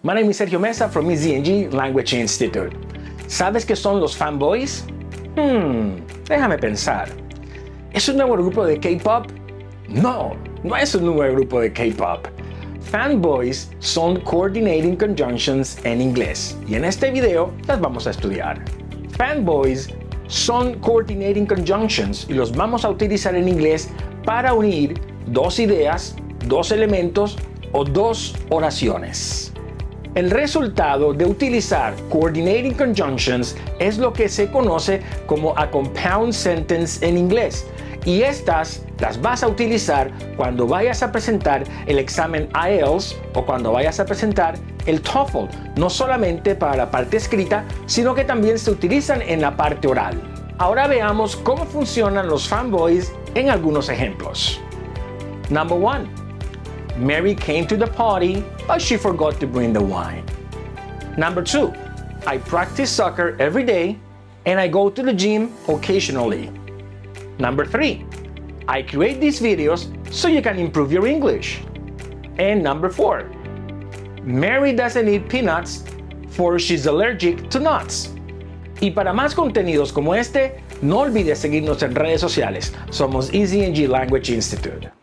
My name is Sergio Mesa from EZNG Language Institute. ¿Sabes qué son los Fanboys? Déjame pensar. ¿Es un nuevo grupo de K-pop? No, no es un nuevo grupo de K-pop. Fanboys son coordinating conjunctions en inglés y en este video las vamos a estudiar. Fanboys son coordinating conjunctions y los vamos a utilizar en inglés para unir dos ideas, dos elementos o dos oraciones. El resultado de utilizar coordinating conjunctions es lo que se conoce como a compound sentence en inglés. Y estas las vas a utilizar cuando vayas a presentar el examen IELTS o cuando vayas a presentar el TOEFL, no solamente para la parte escrita, sino que también se utilizan en la parte oral. Ahora veamos cómo funcionan los fanboys en algunos ejemplos. Number 1. Mary came to the party, but she forgot to bring the wine. Number 2. I practice soccer every day, and I go to the gym occasionally. Number 3. I create these videos so you can improve your English. And number 4. Mary doesn't eat peanuts for she's allergic to nuts. Y para más contenidos como este, no olvides seguirnos en redes sociales. Somos EZNG Language Institute.